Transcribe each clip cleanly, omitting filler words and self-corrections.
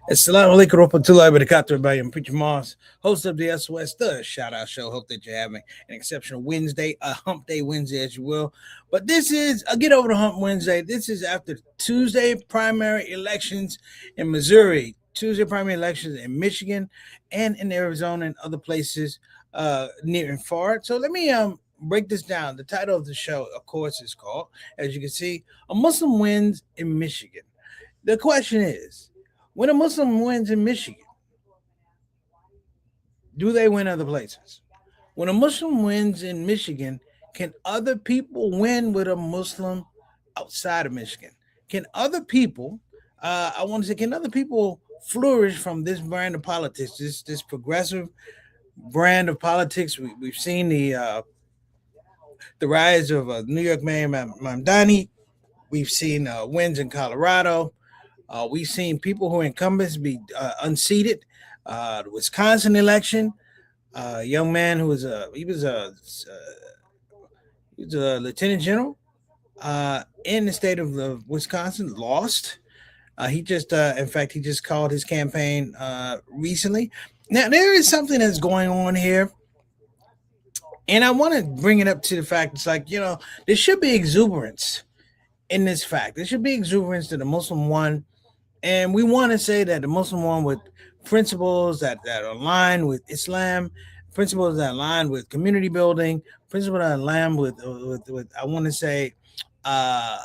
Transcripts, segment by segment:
Assalamu alaikum warahmatullahi wabarakatuh. I'm Preacher Moss, host of the SOS, the Shout Out Show. Hope that you're having an exceptional Wednesday, a hump day Wednesday, as you will. But this is a Get Over the Hump Wednesday. This is after Tuesday primary elections in Missouri, Tuesday primary elections in Michigan, and in Arizona and other places near and far. So let me break this down. The title of the show, of course, is called, as you can see, A Muslim Wins in Michigan. The question is, when a Muslim wins in Michigan, do they win other places? When a Muslim wins in Michigan, can other people win with a Muslim outside of Michigan? Can other people, I want to say, can other people flourish from this brand of politics, this progressive brand of politics? We've seen the rise of New York Mayor Mamdani. We've seen wins in Colorado. We've seen people who are incumbents be unseated. The Wisconsin election, a young man who was he was a lieutenant general in the state of Wisconsin, lost. In fact, he just called his campaign recently. Now there is something that's going on here, and I want to bring it up to the fact it's like there should be exuberance in this fact. There should be exuberance that the Muslim won. And we want to say that the Muslim one with principles that align with Islam, principles that align with community building, principles that align with I want to say, uh,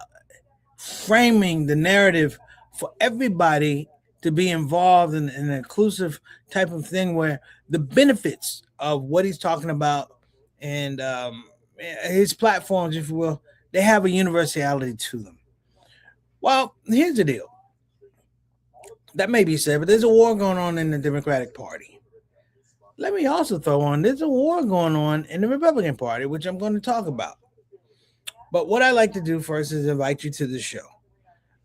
framing the narrative for everybody to be involved in an inclusive type of thing where the benefits of what he's talking about and his platforms, if you will, they have a universality to them. Well, here's the deal. That may be said, but there's a war going on in the Democratic Party. Let me also throw on there's a war going on in the Republican Party, which I'm going to talk about. But what I like to do first is invite you to the show.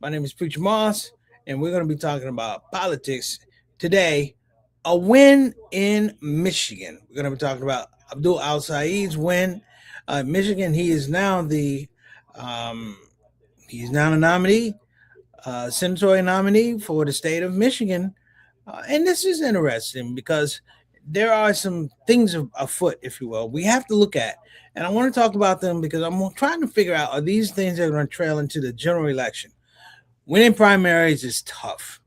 My name is Preacher Moss, and we're going to be talking about politics today. A win in Michigan. We're going to be talking about Abdul El Sayed's win. Michigan. Um, he's now the nominee, senatorial nominee for the state of Michigan. And this is interesting because there are some things afoot, if you will, we have to look at. And I want to talk about them because I'm trying to figure out are these things that are going to trail into the general election. Winning primaries is tough.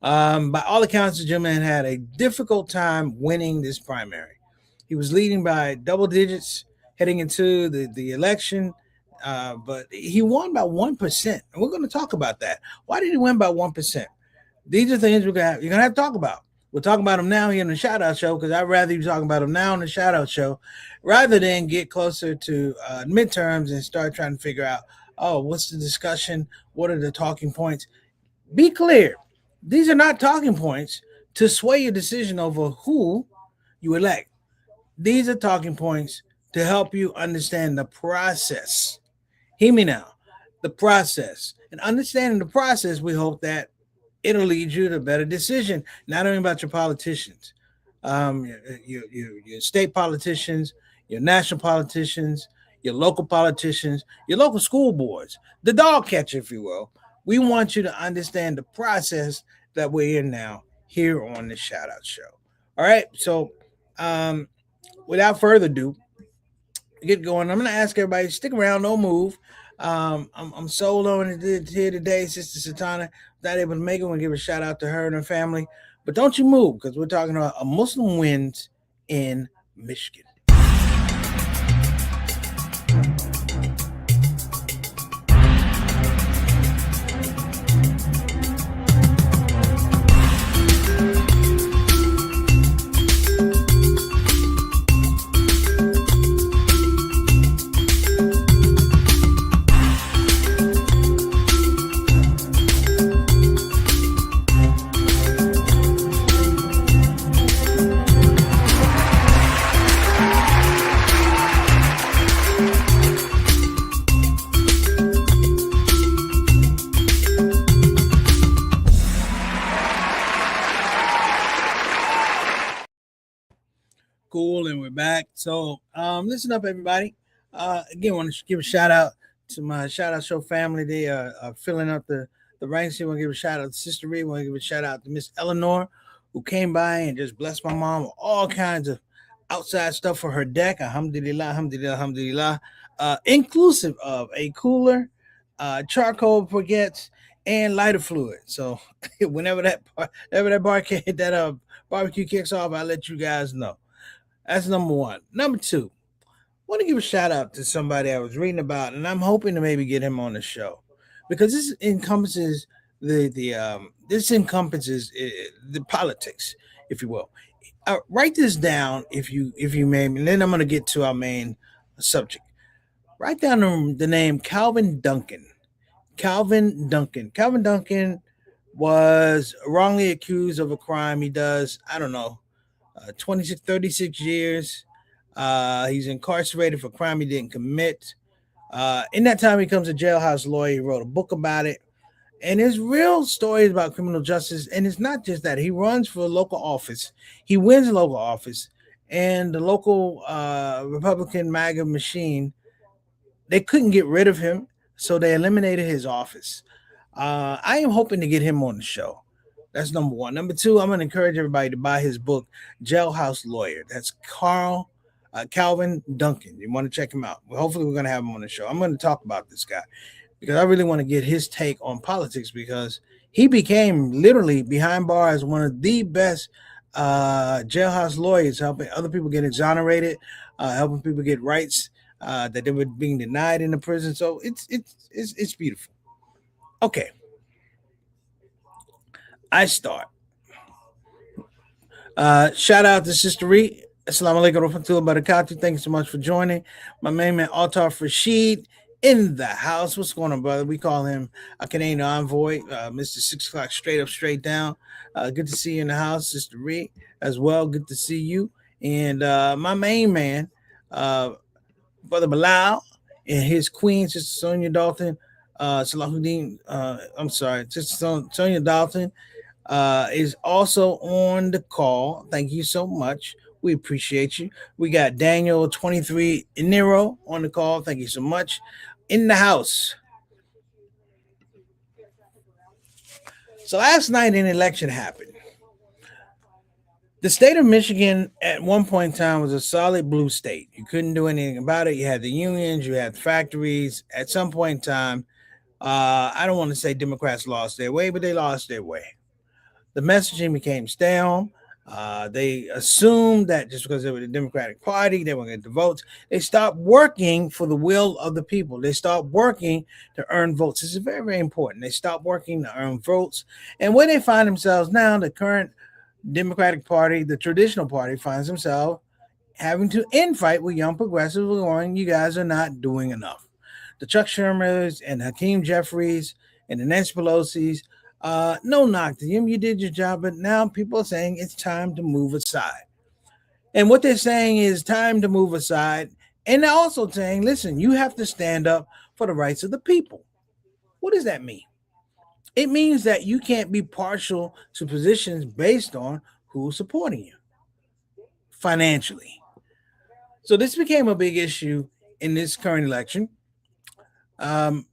By all accounts, the gentleman had a difficult time winning this primary. He was leading by double digits heading into the election, but he won by 1%. And we're going to talk about that. Why did he win by 1%? These are things you're going to have to talk about. We'll talk about them now here in the Shout Out Show because I'd rather you talk about them now in the Shout Out Show rather than get closer to midterms and start trying to figure out, oh, what's the discussion? What are the talking points? Be clear. These are not talking points to sway your decision over who you elect. These are talking points to help you understand the process. Hear me now. The process. And understanding the process, we hope that it'll lead you to a better decision, not only about your politicians, your state politicians, your national politicians, your local politicians, your local school boards, the dog catcher, if you will. We want you to understand the process that we're in now here on the Shout Out Show. All right. So, um, without further ado, get going. I'm going to ask everybody stick around, don't move. I'm solo and here today. Sister Satana not able to make it. I'm gonna give a shout out to her and her family. But don't you move because we're talking about a Muslim wins in Michigan. Cool, and we're back. So, listen up, everybody. Again, want to give a shout out to my Shout Out Show family. They are filling up the ranks. I want to give a shout out to Sister Reed. I want to give a shout out to Miss Eleanor, who came by and just blessed my mom with all kinds of outside stuff for her deck. Alhamdulillah, alhamdulillah, alhamdulillah. Inclusive of a cooler, charcoal briquettes, and lighter fluid. So whenever that barbecue kicks off, I'll let you guys know. That's number one. Number two, I want to give a shout out to somebody I was reading about, and I'm hoping to maybe get him on the show because this encompasses the politics, if you will. Write this down if you may, and then I'm going to get to our main subject. Write down the name Calvin Duncan. Calvin Duncan. Calvin Duncan was wrongly accused of a crime. He does, I don't know, 26, 36 years. He's incarcerated for a crime he didn't commit. In that time, he becomes a jailhouse lawyer. He wrote a book about it. And his real stories about criminal justice. And it's not just that. He runs for local office. He wins local office. And the local Republican MAGA machine, they couldn't get rid of him. So they eliminated his office. I am hoping to get him on the show. That's number one. Number two, I'm going to encourage everybody to buy his book, Jailhouse Lawyer. That's Calvin Duncan. You want to check him out. Well, hopefully, we're going to have him on the show. I'm going to talk about this guy because I really want to get his take on politics because he became literally behind bars one of the best jailhouse lawyers, helping other people get exonerated, helping people get rights that they were being denied in the prison. So it's beautiful. Okay, I start. Shout out to Sister Reed. Assalamu alaikum warahmatullahi wabarakatuh. Thank you so much for joining. My main man, Altar Rashid, in the house. What's going on, brother? We call him a Canadian envoy, Mr. 6 o'clock, straight up, straight down. Good to see you in the house, Sister Reed, as well. Good to see you. And my main man, Brother Bilal, and his queen, Sister Sonia Dalton, Salahuddin, I'm sorry, Sister Sonia Dalton, is also on the call. Thank you so much. We appreciate you. We got Daniel 23 Nero on the call. Thank you so much. In the house. So last night an election happened. The state of Michigan at one point in time was a solid blue state. You couldn't do anything about it. You had the unions, you had factories. At some point in time, I don't want to say Democrats lost their way, but they lost their way. The messaging became stale. They assumed that just because they were the Democratic Party, they were going to get the votes. They stopped working for the will of the people. They stopped working to earn votes. This is very, very important. They stopped working to earn votes. And where they find themselves now, the current Democratic Party, the traditional party, finds themselves having to infight with young progressives going, you guys are not doing enough. The Chuck Schumer's and Hakeem Jeffries and the Nancy Pelosi's, no knock to you. You did your job, but now people are saying it's time to move aside. And what they're saying is time to move aside. And they're also saying, listen, you have to stand up for the rights of the people. What does that mean? It means that you can't be partial to positions based on who's supporting you financially. So this became a big issue in this current election. The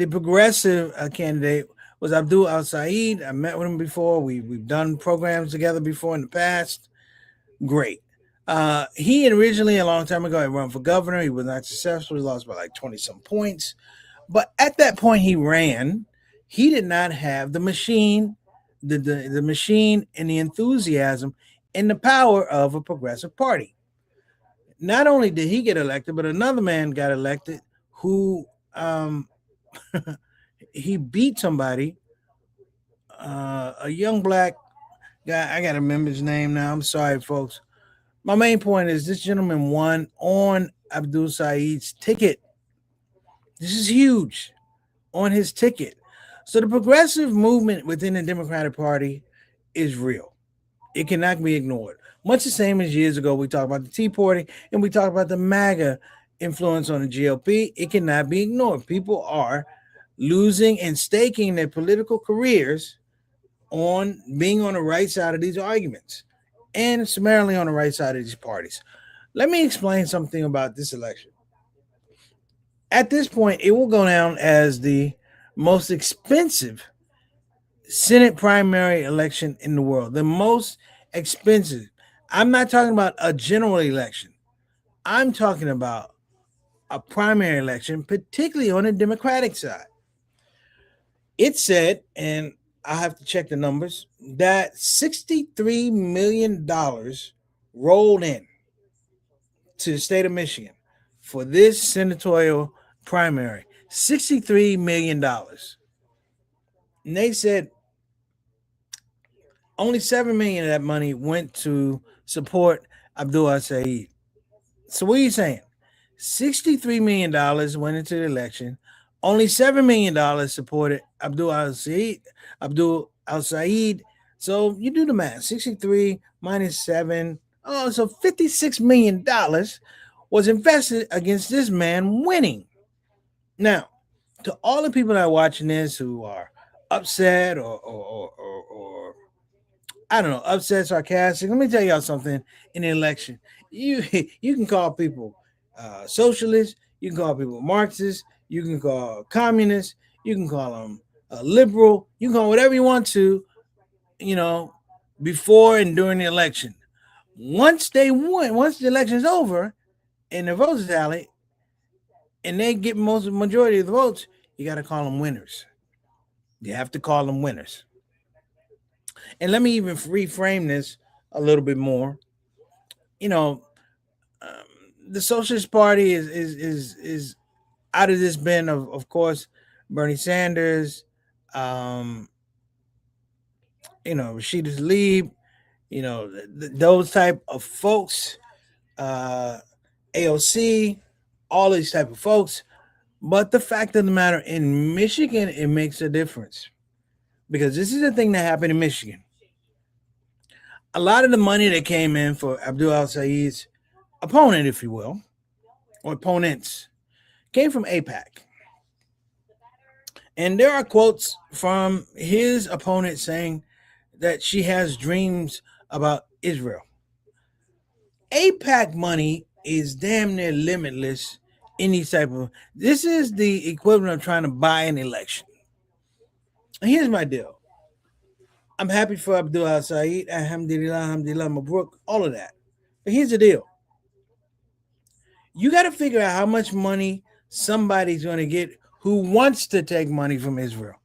progressive candidate was Abdul El Sayed. I met with him before. We've done programs together before in the past. Great. He originally, a long time ago, had run for governor. He was not successful. He lost by like 20-some points. But at that point he ran, he did not have the machine, the machine and the enthusiasm and the power of a progressive party. Not only did he get elected, but another man got elected who he beat somebody, a young black guy. I got to remember his name now. I'm sorry, folks. My main point is this gentleman won on Abdul Sayed's ticket. This is huge on his ticket. So the progressive movement within the Democratic Party is real. It cannot be ignored. Much the same as years ago, we talked about the Tea Party and we talked about the MAGA influence on the GOP. It cannot be ignored. People are losing and staking their political careers on being on the right side of these arguments and summarily on the right side of these parties. Let me explain something about this election. At this point, it will go down as the most expensive Senate primary election in the world. The most expensive. I'm not talking about a general election. I'm talking about a primary election, particularly on the Democratic side. It said, and I have to check the numbers, that $63 million rolled in to the state of Michigan for this senatorial primary. $63 million. And they said only 7 million of that money went to support Abdul El Sayed. So what are you saying? $63 million went into the election. Only $7 million supported Abdul Al Sayed. So you do the math. 63 minus 7. Oh, so $56 million was invested against this man winning. Now, to all the people that are watching this who are upset or I don't know, upset, sarcastic. Let me tell y'all something. In the election, you you can call people socialists, you can call people Marxists, you can call communists, you can call them liberal, you can call whatever you want to, you know, before and during the election. Once they win, once the election is over and the votes tally, and they get most majority of the votes, you got to call them winners. You have to call them winners. And let me even reframe this a little bit more. You know, um, the Socialist Party is out of this bin of course, Bernie Sanders, um, Rashida Tlaib, those type of folks, uh, AOC, all these type of folks. But the fact of the matter, in Michigan, it makes a difference because this is the thing that happened in Michigan. A lot of the money that came in for Abdul Al Sayed's opponent, if you will, or opponents, came from APAC. And there are quotes from his opponent saying that she has dreams about Israel. APAC money is damn near limitless in these type of. This is the equivalent of trying to buy an election. And here's my deal. I'm happy for Abdul El Sayed, Alhamdulillah, Alhamdulillah, Mabruk, all of that. But here's the deal. You got to figure out how much money somebody's going to get who wants to take money from Israel,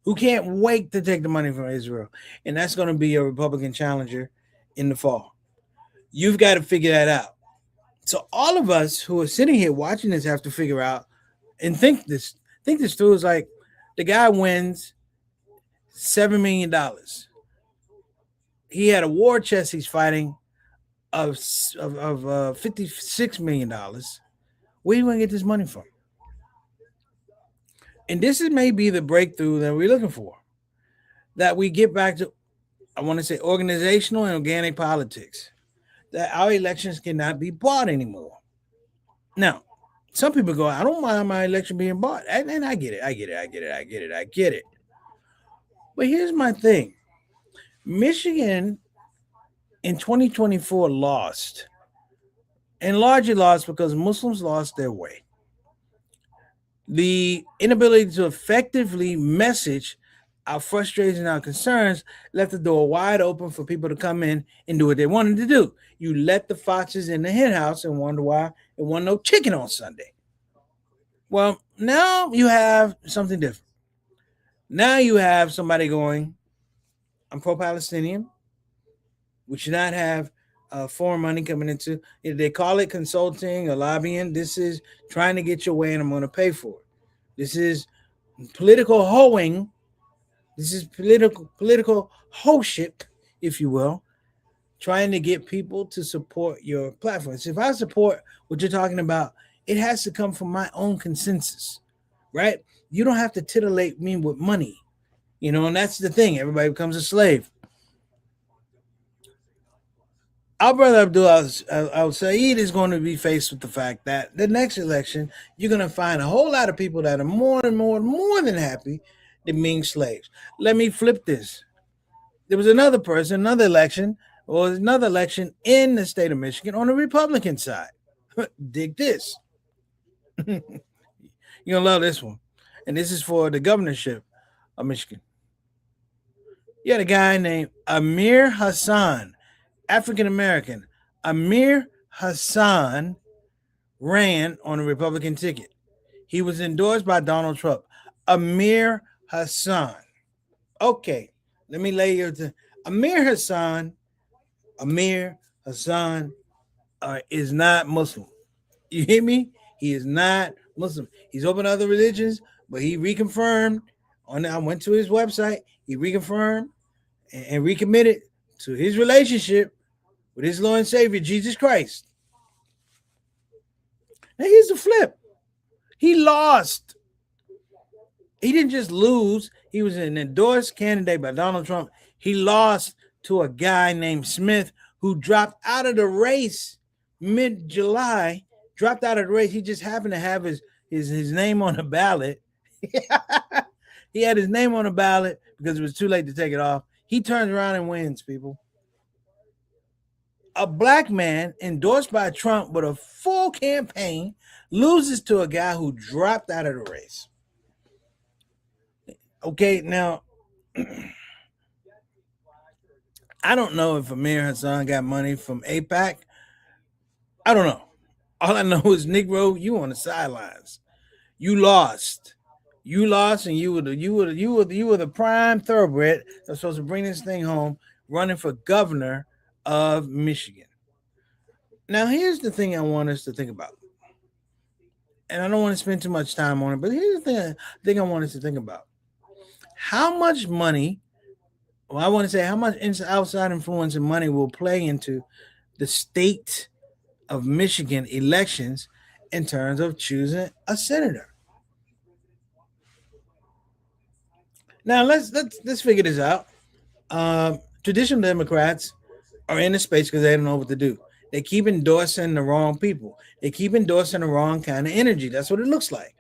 who can't wait to take the money from Israel. And that's going to be a Republican challenger in the fall. You've got to figure that out. So all of us who are sitting here watching this have to figure out and think this through. Is like the guy wins $7 million. He had a war chest he's fighting of $56 million. Where are you going to get this money from? And this is maybe the breakthrough that we're looking for. That we get back to, I want to say, organizational and organic politics. That our elections cannot be bought anymore. Now, some people go, I don't mind my election being bought. And I get it. I get it. But here's my thing. Michigan in 2024 lost. And largely lost because Muslims lost their way. The inability to effectively message our frustrations and our concerns left the door wide open for people to come in and do what they wanted to do. You let the foxes in the hen house and wonder why there wasn't no chicken on Sunday. Well, now you have something different. Now you have somebody going, I'm pro-Palestinian. We should not have foreign money coming into. If they call it consulting or lobbying, this is trying to get your way and I'm going to pay for it. This is political hoeing. This is political hoship, if you will, trying to get people to support your platforms. If I support what you're talking about, it has to come from my own consensus, right? You don't have to titillate me with money, and that's the thing. Everybody becomes a slave. Our brother Abdul Al Sayed is going to be faced with the fact that the next election, you're going to find a whole lot of people that are more than happy than being slaves. Let me flip this. There was another person, another election in the state of Michigan on the Republican side. Dig this. You're going to love this one. and this is for the governorship of Michigan. You had a guy named Amir Hassan, African American. Amir Hassan ran on a Republican ticket. He was endorsed by Donald Trump. Amir Hassan. Okay, let me lay you to Amir Hassan. Amir Hassan is not Muslim. You hear me? He is not Muslim. He's open to other religions, but he reconfirmed. I went to his website. He reconfirmed and recommitted to his relationship with his Lord and Savior Jesus Christ. Now here's the flip. He lost. He didn't just lose. He was an endorsed candidate by Donald Trump. He lost to a guy named Smith who dropped out of the race mid-July. Dropped out of the race. He just happened to have his name on the ballot. He had his name on the ballot because it was too late to take it off. He turns around and wins, people. A black man endorsed by Trump with a full campaign loses to a guy who dropped out of the race. Okay, now, I don't know if Amir Hassan got money from AIPAC. I don't know. All I know is, Negro, you on the sidelines. You lost. You lost, and you were the prime thoroughbred that's supposed to bring this thing home, running for governor of Michigan. Now, here's the thing I want us to think about. And I don't want to spend too much time on it, but here's the thing I want us to think about. How much money, well, I want to say how much outside influence and money will play into the state of Michigan elections in terms of choosing a senator. Now, let's figure this out. Traditional Democrats are in the space because they don't know what to do. They keep endorsing the wrong people. They keep endorsing the wrong kind of energy. That's what it looks like.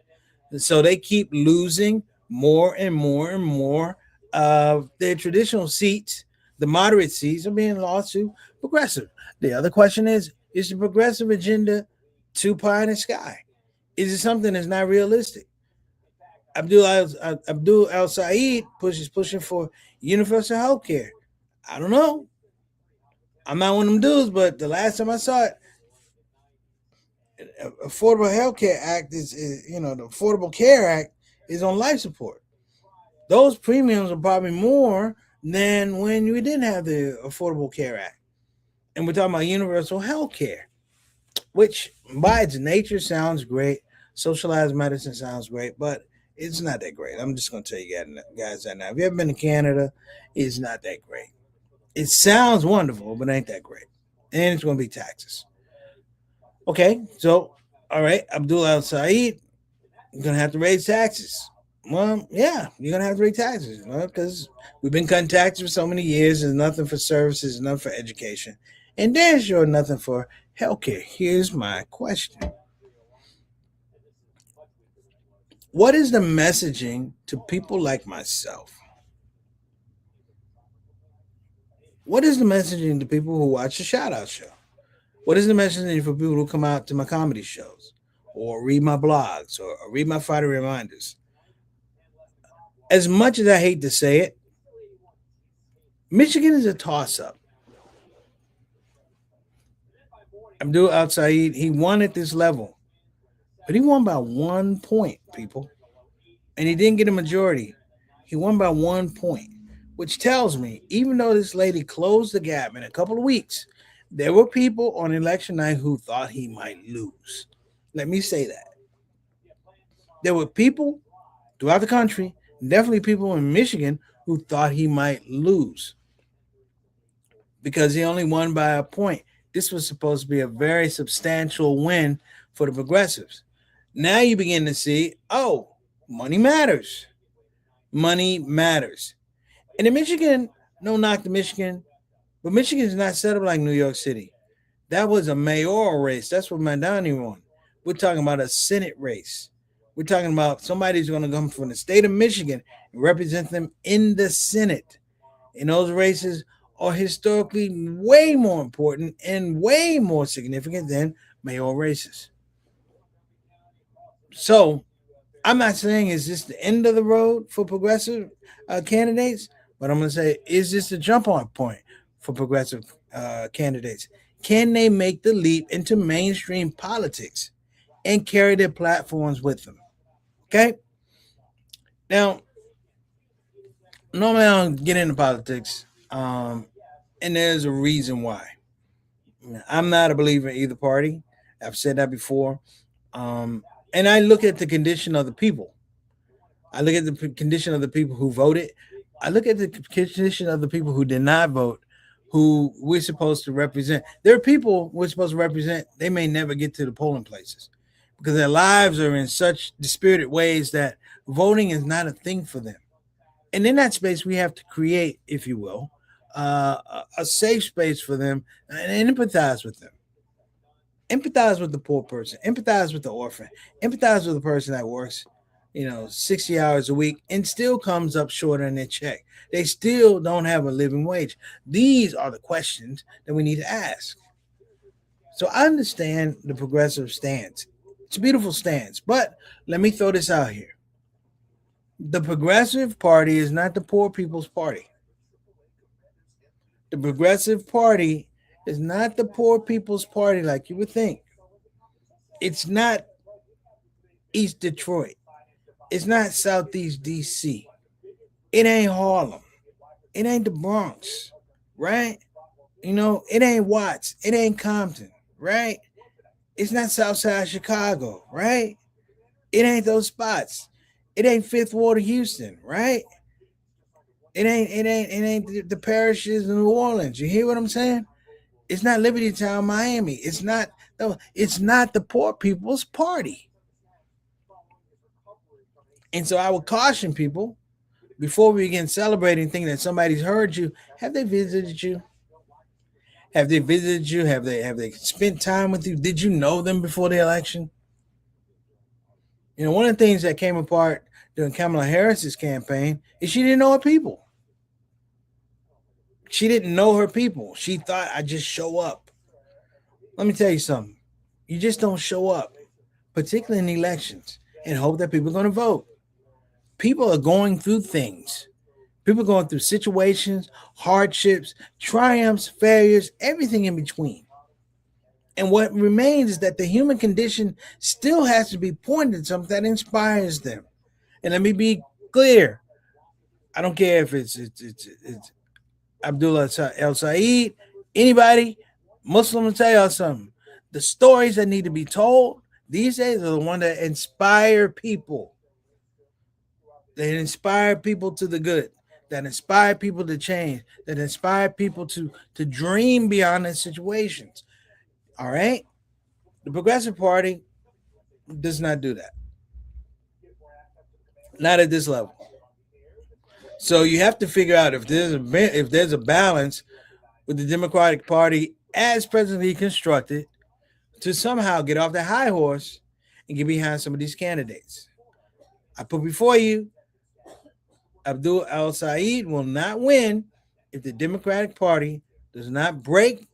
And so they keep losing more and more and more of their traditional seats. The moderate seats are being lost to progressive. The other question is the progressive agenda too pie in the sky? Is it something that's not realistic? Abdul El Sayed pushing for universal health care. I don't know. I'm not one of them dudes, but the last time I saw it, Affordable Health Care Act is the Affordable Care Act is on life support. Those premiums are probably more than when we didn't have the Affordable Care Act. And we're talking about universal health care, which by its nature sounds great. Socialized medicine sounds great, but it's not that great. I'm just going to tell you guys that now. If you ever been to Canada, it's not that great. It sounds wonderful, but ain't that great. And it's going to be taxes. Okay, so, all right, Abdul El Sayed, you're going to have to raise taxes. Well, yeah, you're going to have to raise taxes because we've been cutting taxes for so many years. There's nothing for services, nothing for education. And there's sure nothing for healthcare. Here's my question. What is the messaging to people like myself? What is the messaging to people who watch the ShOUT show? What is the messaging for people who come out to my comedy shows or read my blogs or read my Friday reminders? As much as I hate to say it, Michigan is a toss-up. Abdul El Sayed, he won at this level, but he won by 1 point, people. And he didn't get a majority. He won by 1 point, which tells me, even though this lady closed the gap in a couple of weeks, there were people on election night who thought he might lose. Let me say that. There were people throughout the country, definitely people in Michigan, who thought he might lose because he only won by a point. This was supposed to be a very substantial win for the progressives. Now you begin to see, oh, money matters. Money matters. And in Michigan, no knock to Michigan, but Michigan is not set up like New York City. That was a mayoral race. That's what Madani won. We're talking about a Senate race. We're talking about somebody who's going to come from the state of Michigan and represent them in the Senate. And those races are historically way more important and way more significant than mayoral races. So I'm not saying is this the end of the road for progressive candidates, but I'm going to say is this the jump on point for progressive candidates? Can they make the leap into mainstream politics and carry their platforms with them? Okay. Now, normally I don't get into politics, and there's a reason why. I'm not a believer in either party. I've said that before. And I look at the condition of the people. I look at the condition of the people who voted. I look at the condition of the people who did not vote, who we're supposed to represent. There are people we're supposed to represent. They may never get to the polling places because their lives are in such dispirited ways that voting is not a thing for them. And in that space, we have to create, if you will, a safe space for them and empathize with them. Empathize with the poor person, empathize with the orphan, empathize with the person that works, 60 hours a week and still comes up short on their check. They still don't have a living wage. These are the questions that we need to ask. So I understand the progressive stance. It's a beautiful stance, but let me throw this out here. The Progressive Party is not the poor people's party. The Progressive Party is not the poor people's party like you would think. It's not East Detroit. It's not Southeast DC. It ain't Harlem. It ain't the Bronx, right? It ain't Watts. It ain't Compton, right? It's not Southside Chicago, right? It ain't those spots. It ain't Fifth Ward of Houston, right? It ain't the parishes in New Orleans. You hear what I'm saying? It's not Liberty Town, Miami. It's not. No, it's not the poor people's party. And so I would caution people before we begin celebrating, thinking that somebody's heard you. Have they visited you? Have they visited you? Have they spent time with you? Did you know them before the election? One of the things that came apart during Kamala Harris's campaign is she didn't know her people. She didn't know her people. She thought I just show up. Let me tell you something. You just don't show up, particularly in elections, and hope that people are going to vote. People are going through things. People are going through situations, hardships, triumphs, failures, everything in between. And what remains is that the human condition still has to be pointed to something that inspires them. And let me be clear. I don't care if it's Abdul El Sayed, anybody, Muslim will tell y'all something. The stories that need to be told these days are the ones that inspire people. That inspire people to the good. That inspire people to change. That inspire people to dream beyond their situations. All right? The Progressive Party does not do that. Not at this level. So you have to figure out if there's a balance with the Democratic Party as presently constructed to somehow get off the high horse and get behind some of these candidates. I put before you, Abdul El Sayed will not win if the Democratic Party does not break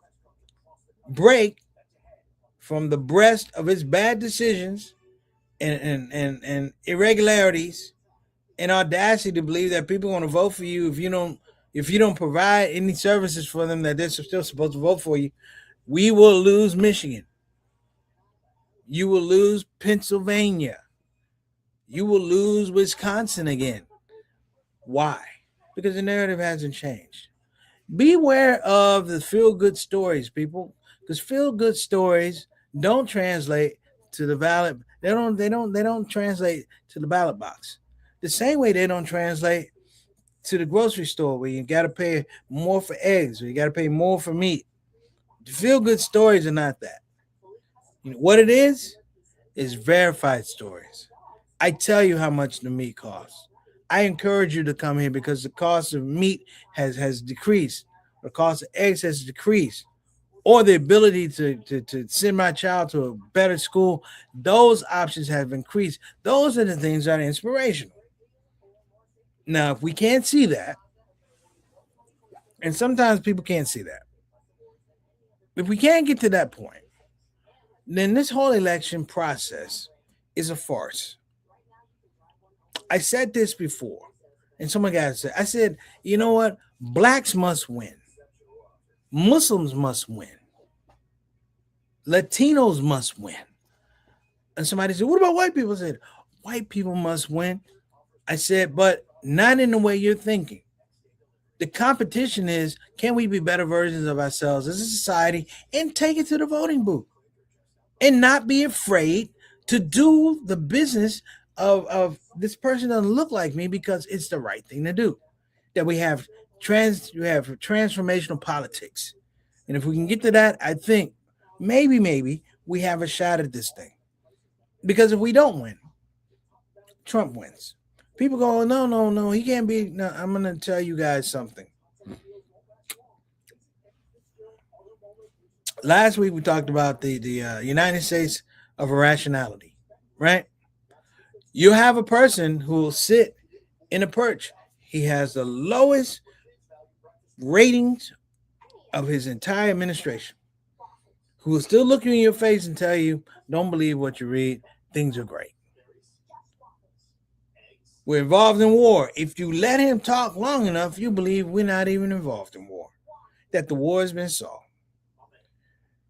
from the breast of its bad decisions and irregularities and audacity to believe that people are going to vote for you if you don't provide any services for them that they're still supposed to vote for you. We will lose Michigan. You will lose Pennsylvania. You will lose Wisconsin again. Why? Because the narrative hasn't changed. Beware of the feel good stories, people, because feel good stories don't translate to the ballot. They don't translate to the ballot box. The same way they don't translate to the grocery store where you got to pay more for eggs or you got to pay more for meat. The feel good stories are not that. What it is verified stories. I tell you how much the meat costs. I encourage you to come here because the cost of meat has decreased. The cost of eggs has decreased. Or the ability to send my child to a better school, those options have increased. Those are the things that are inspirational. Now, if we can't see that, and sometimes people can't see that, if we can't get to that point, then this whole election process is a farce. I said this before, and someone got to say, I said, you know what? Blacks must win. Muslims must win. Latinos must win. And somebody said, what about white people? I said, white people must win. I said, but not in the way you're thinking. The competition is, can we be better versions of ourselves as a society and take it to the voting booth and not be afraid to do the business of this person doesn't look like me because it's the right thing to do. That we have transformational politics. And if we can get to that, I think maybe we have a shot at this thing. Because if we don't win, Trump wins. People go, no, he can't be. No, I'm going to tell you guys something. Last week we talked about the United States of irrationality, right? You have a person who will sit in a perch. He has the lowest ratings of his entire administration, who will still look you in your face and tell you, don't believe what you read. Things are great. We're involved in war. If you let him talk long enough, you believe we're not even involved in war, that the war has been solved.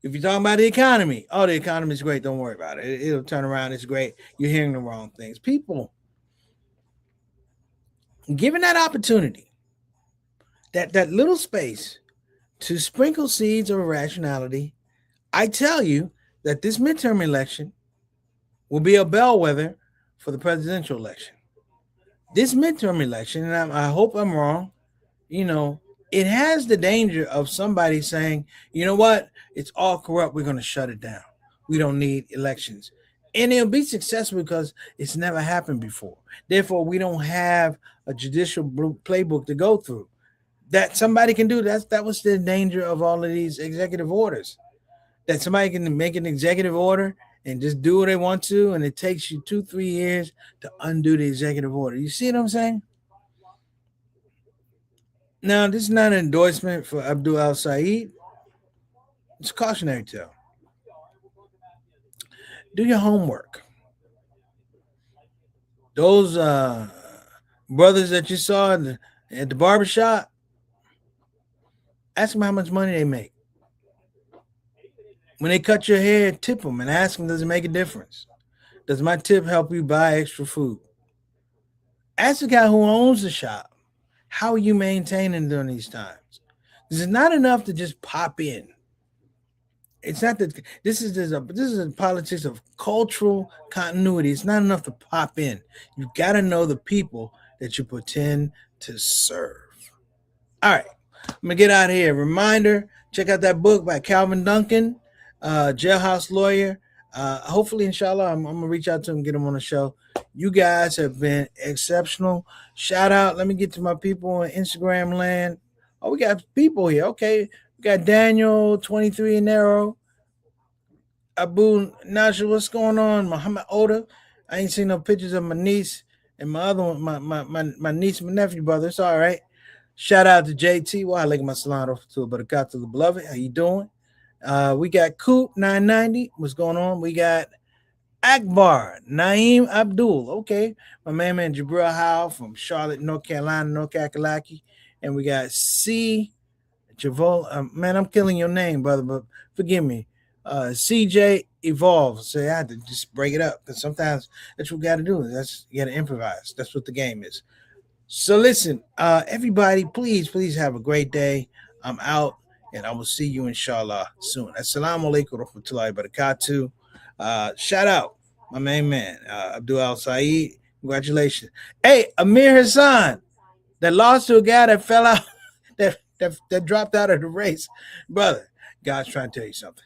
If you're talking about the economy, oh, the economy is great. Don't worry about it. It'll turn around. It's great. You're hearing the wrong things. People, given that opportunity, that little space to sprinkle seeds of irrationality, I tell you that this midterm election will be a bellwether for the presidential election. This midterm election, and I hope I'm wrong, it has the danger of somebody saying, you know what, it's all corrupt. We're going to shut it down. We don't need elections. And it'll be successful because it's never happened before. Therefore, we don't have a judicial playbook to go through that somebody can do. That was the danger of all of these executive orders, that somebody can make an executive order and just do what they want to, and it takes you 2-3 years to undo the executive order. You see what I'm saying? Now, this is not an endorsement for Abdul El Sayed. It's a cautionary tale. Do your homework. Those brothers that you saw at the barbershop, ask them how much money they make. When they cut your hair, tip them and ask them, does it make a difference? Does my tip help you buy extra food? Ask the guy who owns the shop, how are you maintaining during these times? This is not enough to just pop in. It's not that this is a politics of cultural continuity. It's not enough to pop in. You got to know the people that you pretend to serve. All right, I'm gonna get out of here. Reminder: check out that book by Calvin Duncan, Jailhouse Lawyer. Hopefully, inshallah, I'm gonna reach out to him, get him on the show. You guys have been exceptional. Shout out. Let me get to my people on Instagram land. Oh, we got people here. Okay. We got Daniel, 23 and Arrow. Abu Nasha, what's going on? Muhammad Oda. I ain't seen no pictures of my niece and my other one, my niece and my nephew, brother. It's all right. Shout out to JT. Wow, like my salon to Barakat to the beloved. How you doing? We got Coop 990. What's going on? We got Akbar, Naeem Abdul. Okay. My man Jabril Howe from Charlotte, North Carolina, North Kakalaki. And we got C. Javol. Man, I'm killing your name, brother, but forgive me. CJ Evolve. So I had to just break it up because sometimes that's what we got to do. You got to improvise. That's what the game is. So listen, everybody, please have a great day. I'm out, and I will see you inshallah soon. Assalamu alaikum wa rahmatullahi wa barakatuh. Shout out my main man, Abdul El Sayed. Congratulations. Hey, Amir Hassan, that lost to a guy that fell out, that dropped out of the race. Brother, God's trying to tell you something.